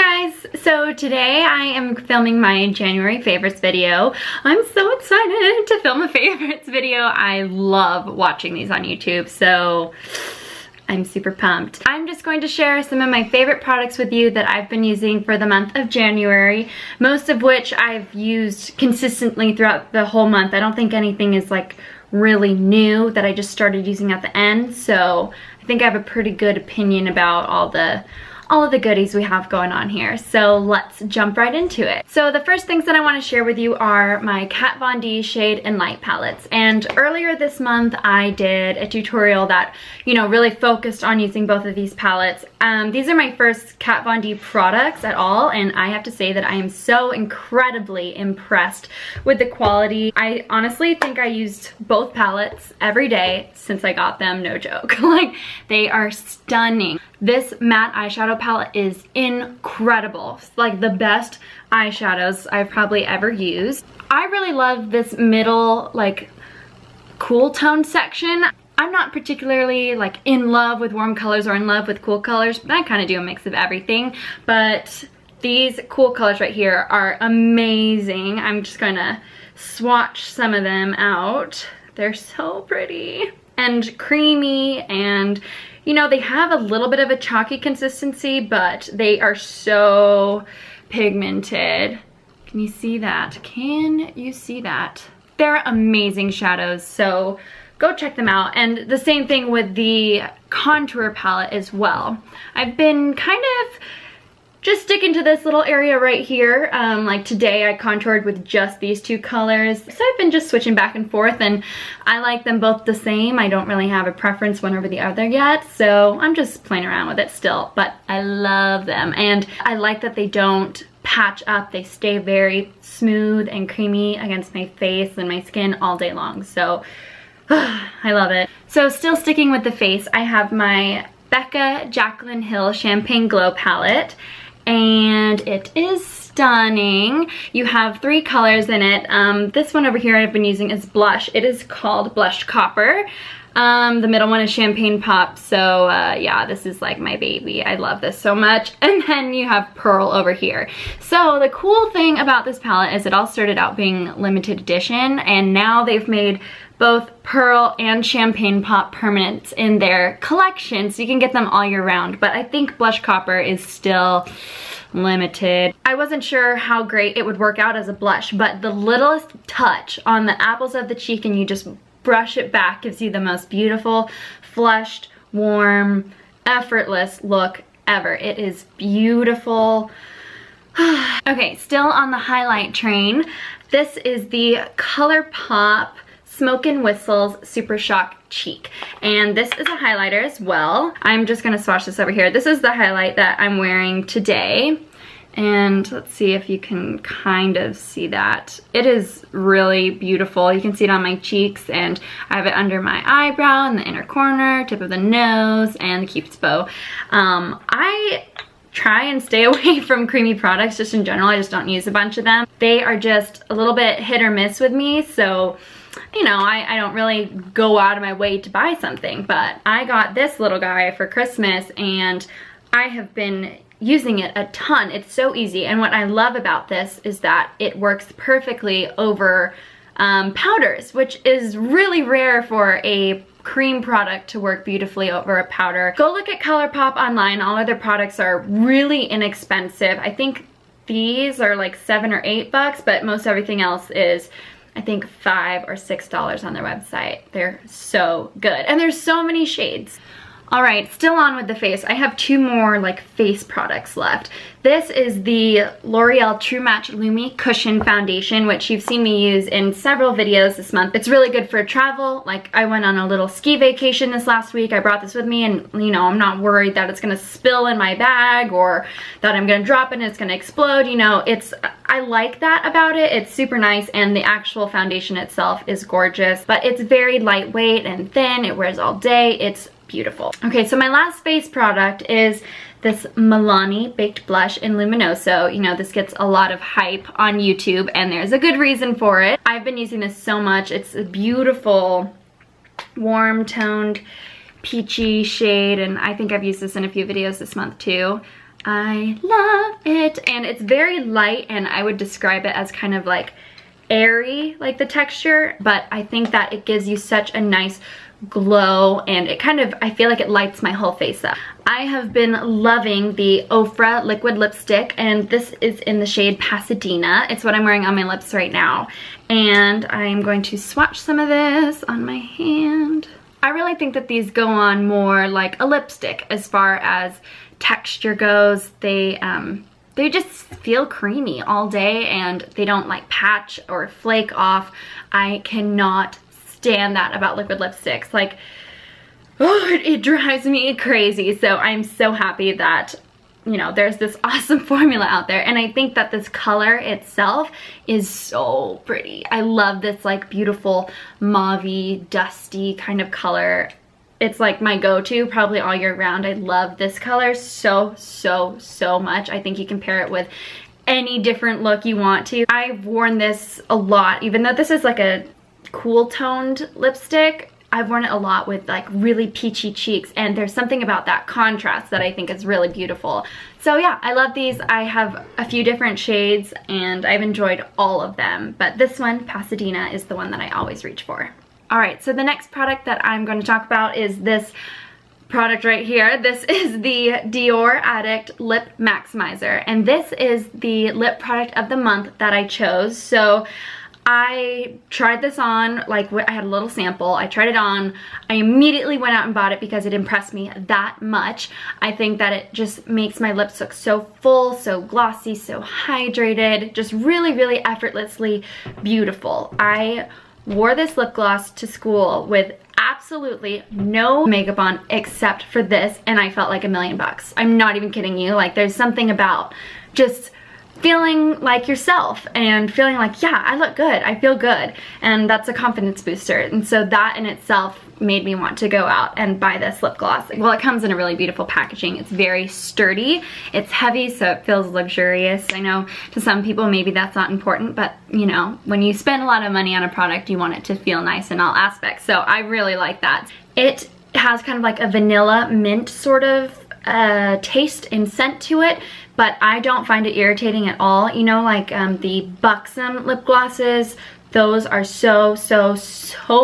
guys, so today I am filming my January favorites video. I'm so excited to film a favorites video. I love watching these on YouTube, so I'm super pumped. I'm just going to share some of my favorite products with you that I've been using for the month of January, most of which I've used consistently throughout the whole month. I don't think anything is like really new that I just started using at the end, so I think I have a pretty good opinion about all of the goodies we have going on here. So let's jump right into it. So the first things that I want to share with you are my Kat Von D shade and light palettes. And earlier this month I did a tutorial that, you know, really focused on using both of these palettes. These are my first Kat Von D products at all, and I have to say that I am so incredibly impressed with the quality. I honestly think I used both palettes every day since I got them, no joke. Like, they are stunning. This matte eyeshadow palette is incredible. It's like the best eyeshadows I've probably ever used. I really love this middle, like, cool tone section. I'm not particularly like in love with warm colors or in love with cool colors, but I kind of do a mix of everything. But these cool colors right here are amazing. I'm just gonna swatch some of them out. They're so pretty and creamy, and you know, they have a little bit of a chalky consistency, but they are so pigmented. Can you see that? Can you see that? They're amazing shadows, so go check them out. And the same thing with the contour palette as well. I've been kind of just sticking to this little area right here. Like today I contoured with just these two colors. So I've been just switching back and forth, and I like them both the same. I don't really have a preference one over the other yet, so I'm just playing around with it still, but I love them. And I like that they don't patch up. They stay very smooth and creamy against my face and my skin all day long. So I love it. So still sticking with the face, I have my Becca Jaclyn Hill Champagne Glow palette, and it is stunning. You have 3 colors in it. This one over here I've been using is blush. It is called Blush Copper. The middle one is Champagne Pop, so yeah, this is like my baby. I love this so much. And then you have Pearl over here. So the cool thing about this palette is it all started out being limited edition, and now they've made both Pearl and Champagne Pop permanents in their collection, so you can get them all year round. But I think Blush Copper is still limited. I wasn't sure how great it would work out as a blush, but the littlest touch on the apples of the cheek and you just brush it back gives you the most beautiful, flushed, warm, effortless look ever. It is beautiful. Okay, still on the highlight train. This is the ColourPop Smoke and Whistles Super Shock Cheek, and this is a highlighter as well. I'm just gonna swatch this over here. This is the highlight that I'm wearing today, and let's see if you can kind of see that. It is really beautiful. You can see it on my cheeks, and I have it under my eyebrow, in the inner corner, tip of the nose, and the Cupid's bow. I try and stay away from creamy products just in general. I just don't use a bunch of them. They are just a little bit hit or miss with me, so you know, I don't really go out of my way to buy something. But I got this little guy for Christmas, and I have been using it a ton. It's so easy, and what I love about this is that it works perfectly over powders, which is really rare for a cream product to work beautifully over a powder. Go look at ColourPop online. All of their products are really inexpensive. I think these are like $7 or $8, but most everything else is, I think, $5 or $6 on their website. They're so good, and there's so many shades. All right, still on with the face. I have 2 more like face products left. This is the L'Oreal True Match Lumi Cushion Foundation, which you've seen me use in several videos this month. It's really good for travel. Like, I went on a little ski vacation this last week. I brought this with me, and you know, I'm not worried that it's gonna spill in my bag or that I'm gonna drop it and it's gonna explode. You know, I like that about it. It's super nice, and the actual foundation itself is gorgeous, but it's very lightweight and thin. It wears all day. It's beautiful. Okay, so my last face product is this Milani Baked Blush in Luminoso. You know, this gets a lot of hype on YouTube, and there's a good reason for it. I've been using this so much. It's a beautiful, warm toned, peachy shade, and I think I've used this in a few videos this month too. I love it. And it's very light, and I would describe it as kind of like airy, like the texture, but I think that it gives you such a nice glow, and it kind of, I feel like it lights my whole face up. I have been loving the Ofra liquid lipstick, and this is in the shade Pasadena. It's what I'm wearing on my lips right now, and I'm going to swatch some of this on my hand. I really think that these go on more like a lipstick as far as texture goes. They just feel creamy all day, and they don't like patch or flake off. I cannot stand that about liquid lipsticks. Like, oh, it drives me crazy. So I'm so happy that, you know, there's this awesome formula out there, and I think that this color itself is so pretty. I love this like beautiful mauvey, dusty kind of color. It's like my go-to probably all year round. I love this color so much. I think you can pair it with any different look you want to. I've worn this a lot, even though this is like a cool toned lipstick. I've worn it a lot with like really peachy cheeks, and there's something about that contrast that I think is really beautiful. So yeah, I love these. I have a few different shades, and I've enjoyed all of them, but this one, Pasadena, is the one that I always reach for. Alright, so the next product that I'm going to talk about is this product right here. This is the Dior Addict Lip Maximizer, and this is the lip product of the month that I chose. So I tried this on, like I had a little sample, I tried it on, I immediately went out and bought it because it impressed me that much. I think that it just makes my lips look so full, so glossy, so hydrated, just really effortlessly beautiful. I wore this lip gloss to school with absolutely no makeup on except for this, and I felt like $1,000,000. I'm not even kidding you. Like, there's something about just feeling like yourself and feeling like, yeah, I look good, I feel good, and that's a confidence booster. And so that in itself made me want to go out and buy this lip gloss. Well, it comes in a really beautiful packaging. It's very sturdy, it's heavy, so it feels luxurious. I know to some people maybe that's not important, but you know, when you spend a lot of money on a product, you want it to feel nice in all aspects. So I really like that. It has kind of like a vanilla mint sort of taste and scent to it, but I don't find it irritating at all. You know, like the Buxom lip glosses, those are so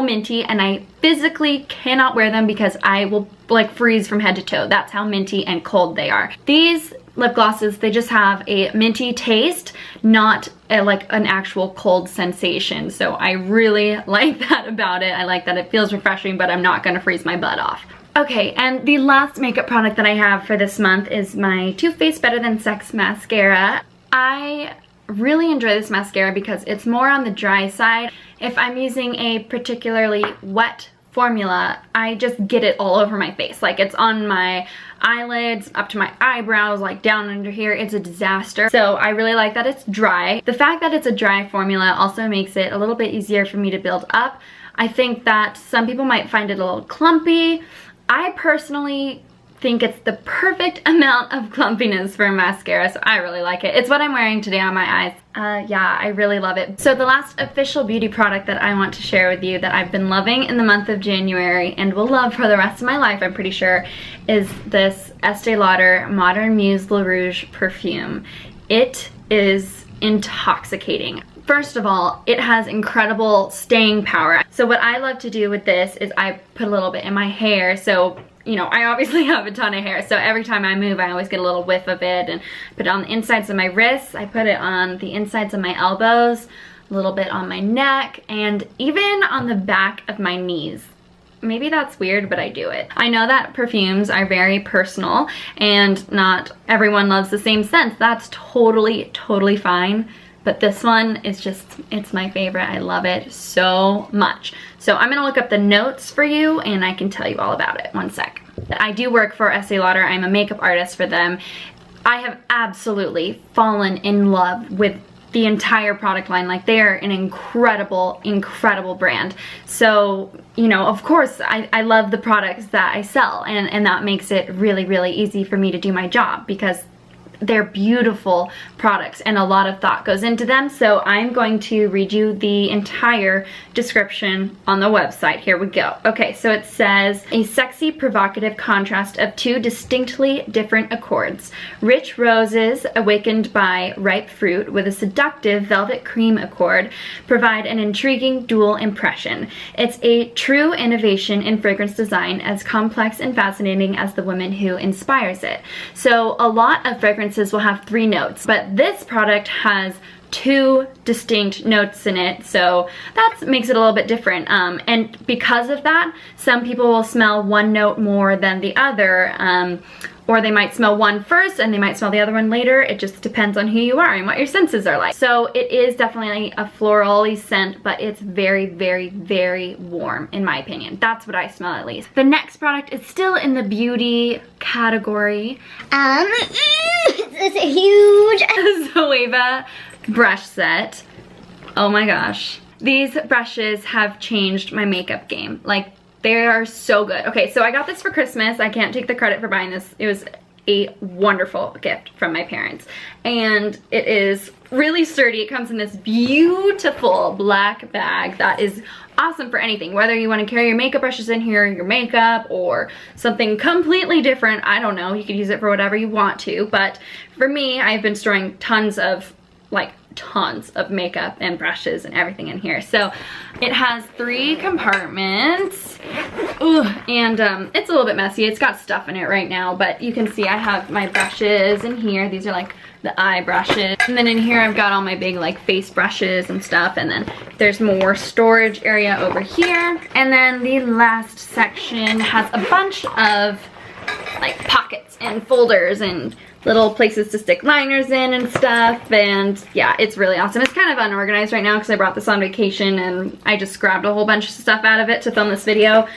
minty, and I physically cannot wear them because I will like freeze from head to toe. That's how minty and cold they are. These lip glosses, they just have a minty taste, not like an actual cold sensation. So I really like that about it. I like that it feels refreshing, but I'm not gonna freeze my butt off. Okay, and the last makeup product that I have for this month is my Too Faced Better Than Sex mascara. I really enjoy this mascara because it's more on the dry side. If I'm using a particularly wet formula, I just get it all over my face. Like, it's on my eyelids, up to my eyebrows, like down under here. It's a disaster. So I really like that it's dry. The fact that it's a dry formula also makes it a little bit easier for me to build up. I think that some people might find it a little clumpy. I personally think it's the perfect amount of clumpiness for a mascara, so I really like it. It's what I'm wearing today on my eyes. Yeah, I really love it. So the last official beauty product that I want to share with you that I've been loving in the month of January and will love for the rest of my life, I'm pretty sure, is this Estée Lauder Modern Muse Le Rouge perfume. It is intoxicating. First of all, it has incredible staying power. So what I love to do with this is I put a little bit in my hair. So, you know, I obviously have a ton of hair, so every time I move, I always get a little whiff of it, and put it on the insides of my wrists. I put it on the insides of my elbows, a little bit on my neck, and even on the back of my knees. Maybe that's weird, but I do it. I know that perfumes are very personal, and not everyone loves the same scent. That's totally fine. But this one is just, it's my favorite. I love it so much. So I'm gonna look up the notes for you and I can tell you all about it. One sec. I do work for Estée Lauder. I'm a makeup artist for them. I have absolutely fallen in love with the entire product line. Like, they are an incredible brand. So, you know, of course, I love the products that I sell, and that makes it really easy for me to do my job, because they're beautiful products and a lot of thought goes into them. So I'm going to read you the entire description on the website. Here we go. Okay, so it says, a sexy, provocative contrast of two distinctly different accords. Rich roses awakened by ripe fruit with a seductive velvet cream accord provide an intriguing dual impression. It's a true innovation in fragrance design, as complex and fascinating as the woman who inspires it. So a lot of fragrances will have 3 notes, but this product has 2 distinct notes in it, so that makes it a little bit different. And because of that, some people will smell one note more than the other, or they might smell one first and they might smell the other one later. It just depends on who you are and what your senses are like. So it is definitely a floral-y scent, but it's very, very, very warm in my opinion. That's what I smell at least. The next product is still in the beauty category. It's a huge Zoeva brush set. Oh my gosh. These brushes have changed my makeup game. Like, they are so good. Okay, so I got this for Christmas. I can't take the credit for buying this. It was a wonderful gift from my parents. And it is really sturdy. It comes in this beautiful black bag that is awesome for anything. Whether you want to carry your makeup brushes in here, your makeup, or something completely different. I don't know. You could use it for whatever you want to. But for me, I've been storing tons of makeup and brushes and everything in here. So it has 3 compartments. Ooh, and it's a little bit messy. It's got stuff in it right now, but you can see I have my brushes in here. These are like the eye brushes. And then in here I've got all my big like face brushes and stuff. And then there's more storage area over here. And then the last section has a bunch of like pockets and folders and little places to stick liners in and stuff. And yeah, it's really awesome. It's kind of unorganized right now because I brought this on vacation and I just grabbed a whole bunch of stuff out of it to film this video.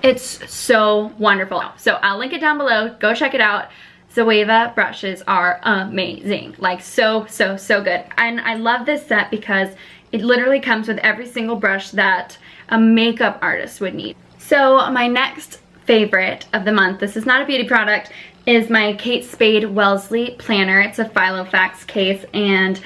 It's so wonderful. So I'll link it down below. Go check it out. Zoeva brushes are amazing. Like so, so, so good. And I love this set because it literally comes with every single brush that a makeup artist would need. So my next favorite of the month, this is not a beauty product, is my Kate Spade Wellesly planner. It's a Filofax case and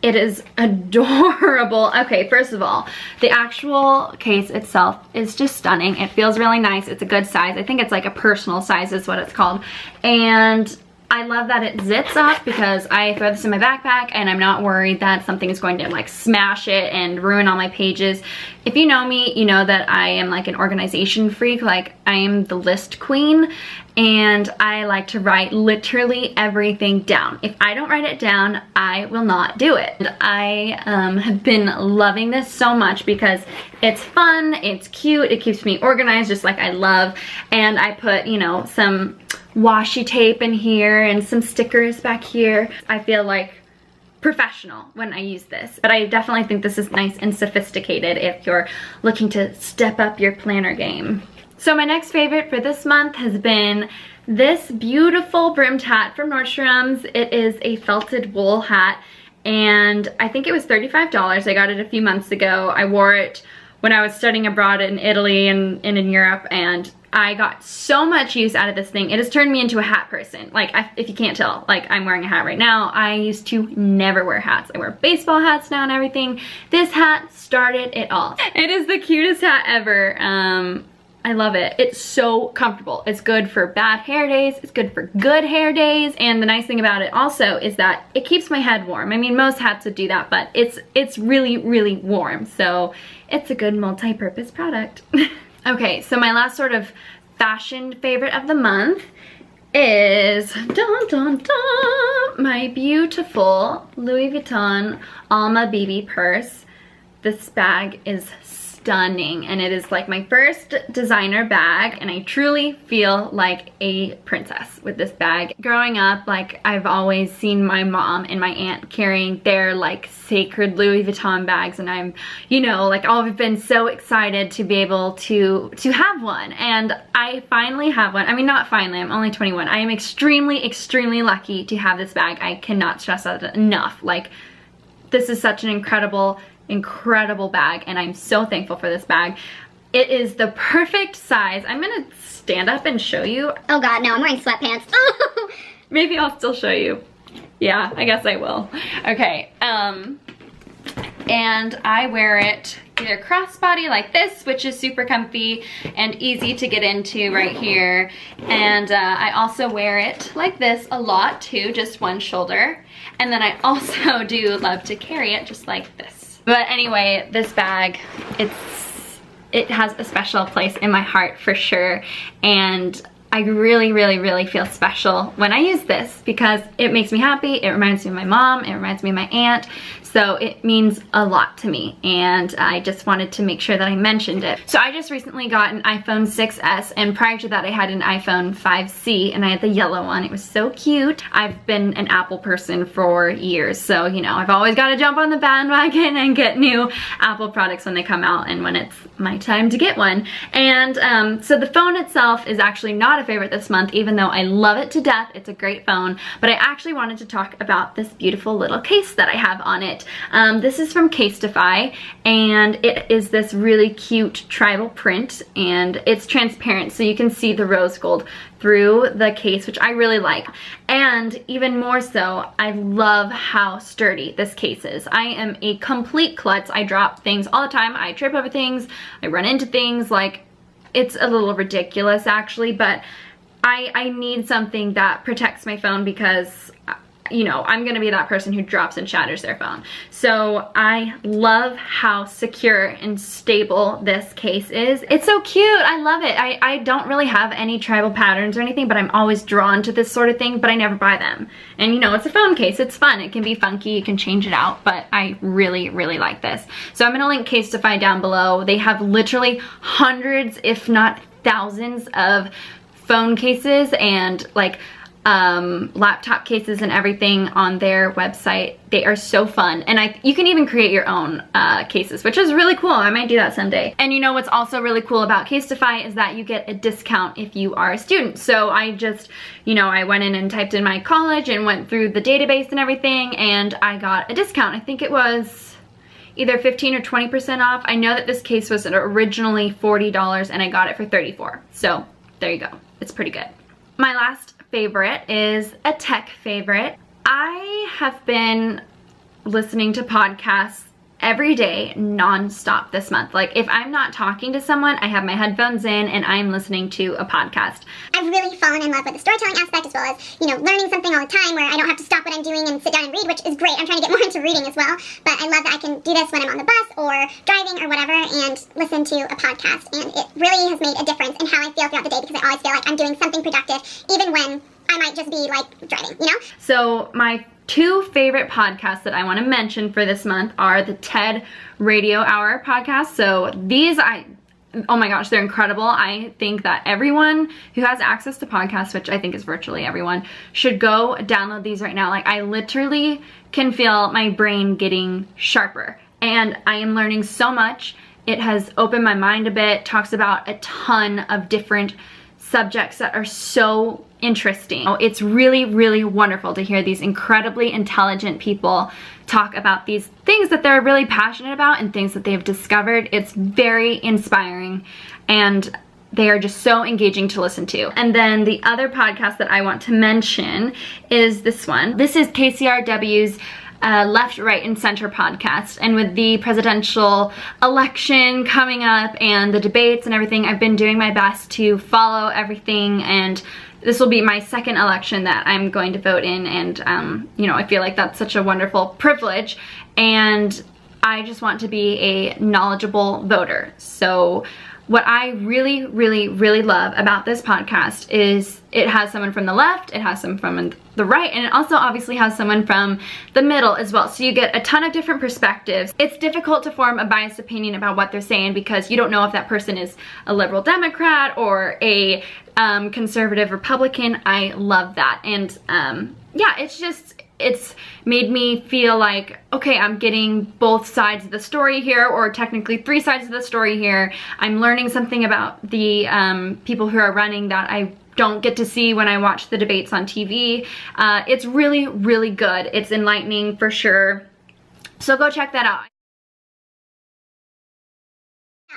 it is adorable. Okay, first of all, the actual case itself is just stunning. It feels really nice. It's a good size. I think it's like a personal size is what it's called. And I love that it zips up because I throw this in my backpack and I'm not worried that something is going to like smash it and ruin all my pages. If you know me, you know that I am like an organization freak. Like, I am the list queen and I like to write literally everything down. If I don't write it down, I will not do it. And I have been loving this so much because it's fun, it's cute, it keeps me organized just like I love. And I put, you know, some washi tape in here and some stickers back here. I feel like professional when I use this, but I definitely think this is nice and sophisticated if you're looking to step up your planner game. So my next favorite for this month has been this beautiful brimmed hat from Nordstrom's. It is a felted wool hat and I think it was $35. I got it a few months ago. I wore it when I was studying abroad in Italy and in Europe, and I got so much use out of this thing. It has turned me into a hat person. Like, if you can't tell, like, I'm wearing a hat right now. I used to never wear hats. I wear baseball hats now and everything. This hat started it all. It is the cutest hat ever. I love it. It's so comfortable. It's good for bad hair days. It's good for good hair days. And the nice thing about it also is that it keeps my head warm. I mean, most hats would do that, but it's really, really warm. So it's a good multi-purpose product. Okay, so my last sort of fashion favorite of the month is my beautiful Louis Vuitton Alma BB purse. This bag is stunning and it is like my first designer bag and I truly feel like a princess with this bag. Growing up, like, I've always seen my mom and my aunt carrying their like sacred Louis Vuitton bags and I'm, you know, like, I've been so excited to be able to have one, and I finally have one. I mean, not finally, I'm only 21. I am extremely, extremely lucky to have this bag. I cannot stress that enough. Like, this is such an incredible bag and I'm so thankful for this bag. It is the perfect size. I'm gonna stand up and show you. Oh god, no, I'm wearing sweatpants. Maybe I'll still show you. Yeah, I guess I will. Okay, and I wear it either crossbody like this, which is super comfy and easy to get into right here. And I also wear it like this a lot too, just one shoulder. And then I also do love to carry it just like this. But anyway, this bag, it has a special place in my heart for sure. And I really feel special when I use this because it makes me happy. It reminds me of my mom. It reminds me of my aunt. So it means a lot to me, and I just wanted to make sure that I mentioned it. So I just recently got an iPhone 6s, and prior to that I had an iPhone 5C, and I had the yellow one. It was so cute. I've been an Apple person for years, so you know, I've always got to jump on the bandwagon and get new Apple products when they come out and when it's my time to get one. And so the phone itself is actually not a favorite this month, even though I love it to death. It's a great phone, but I actually wanted to talk about this beautiful little case that I have on it. This is from Casetify, and it is this really cute tribal print, and it's transparent so you can see the rose gold through the case, which I really like. And even more so, I love how sturdy this case is. I am a complete klutz. I drop things all the time. I trip over things. I run into things. Like, it's a little ridiculous actually, but I need something that protects my phone because, you know, I'm gonna be that person who drops and shatters their phone. So I love how secure and stable this case is. It's so cute. I love it. I don't really have any tribal patterns or anything, but I'm always drawn to this sort of thing, but I never buy them. And you know, it's a phone case. It's fun. It can be funky. You can change it out, but I really like this. So I'm gonna link Casetify down below. They have literally hundreds, if not thousands, of phone cases and like laptop cases and everything on their website. They are so fun, and you can even create your own cases, which is really cool. I might do that someday. And you know what's also really cool about Casetify is that you get a discount if you are a student. So I just, you know, I went in and typed in my college and went through the database and everything, and I got a discount. I think it was either 15 or 20% off. I know that this case was originally $40 and I got it for $34. So there you go. It's pretty good. My last favorite is a tech favorite. I have been listening to podcasts every day non-stop this month. Like, if I'm not talking to someone, I have my headphones in and I'm listening to a podcast. I've really fallen in love with the storytelling aspect, as well as, you know, learning something all the time where I don't have to stop what I'm doing and sit down and read, which is great. I'm trying to get more into reading as well, but I love that I can do this when I'm on the bus or driving or whatever and listen to a podcast, and it really has made a difference in how I feel throughout the day, because I always feel like I'm doing something productive even when I might just be like driving, you know? So my two favorite podcasts that I want to mention for this month are the TED Radio Hour podcast. So these, oh my gosh, they're incredible. I think that everyone who has access to podcasts, which I think is virtually everyone, should go download these right now. Like, I literally can feel my brain getting sharper, and I am learning so much. It has opened my mind a bit, talks about a ton of different subjects that are so interesting. It's really wonderful to hear these incredibly intelligent people talk about these things that they're really passionate about and things that they've discovered. It's very inspiring, and they are just so engaging to listen to. And then the other podcast that I want to mention is this one. This is KCRW's Left, Right, and Center podcast. And with the presidential election coming up and the debates and everything, I've been doing my best to follow everything, and this will be my second election that I'm going to vote in, and you know, I feel like that's such a wonderful privilege, and I just want to be a knowledgeable voter. So what I really love about this podcast is it has someone from the left, it has someone from the right, and it also obviously has someone from the middle as well. So you get a ton of different perspectives. It's difficult to form a biased opinion about what they're saying because you don't know if that person is a liberal Democrat or a conservative Republican. I love that. And yeah, it's made me feel like, okay, I'm getting both sides of the story here, or technically three sides of the story here. I'm learning something about the people who are running that I don't get to see when I watch the debates on TV. It's really good. It's enlightening for sure. So go check that out.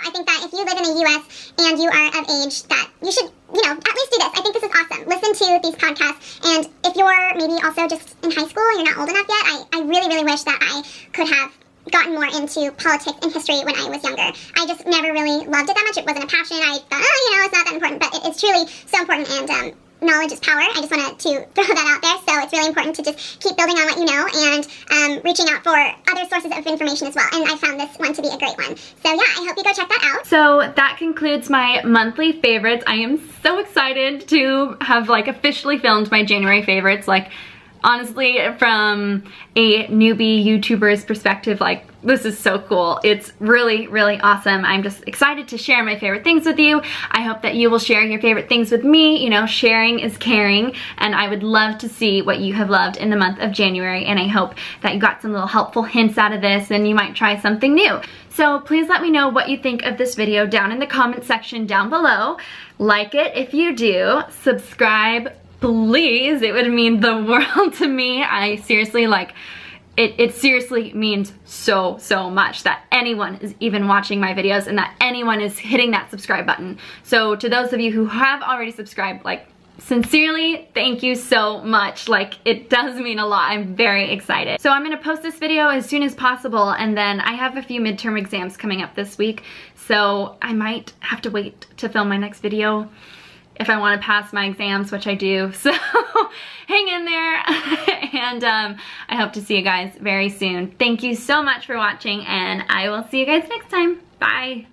I think that if you live in the US and you are of age, that you should, at least do this. I think this is awesome. Listen to these podcasts, and if you're maybe also just in high school and you're not old enough yet, I really, really wish that I could have gotten more into politics and history when I was younger. I just never really loved it that much. It wasn't a passion. I thought, it's not that important, but it is truly so important, and knowledge is power. I just wanted to throw that out there. So it's really important to just keep building on what you know and reaching out for other sources of information as well. And I found this one to be a great one. So yeah, I hope you go check that out. So that concludes my monthly favorites. I am so excited to have officially filmed my January favorites. Honestly, from a newbie YouTuber's perspective, this is so cool. It's really, really awesome. I'm just excited to share my favorite things with you. I hope that you will share your favorite things with me. Sharing is caring, and I would love to see what you have loved in the month of January, and I hope that you got some little helpful hints out of this and you might try something new. So please let me know what you think of this video down in the comment section down below. Like it if you do. Subscribe, please. It would mean the world to me. I seriously, it seriously means so much that anyone is even watching my videos and that anyone is hitting that subscribe button. So to those of you who have already subscribed, sincerely, thank you so much. It does mean a lot. I'm very excited. So I'm gonna post this video as soon as possible, and then I have a few midterm exams coming up this week, so I might have to wait to film my next video if I want to pass my exams, which I do. So hang in there, and I hope to see you guys very soon. Thank you so much for watching, and I will see you guys next time. Bye.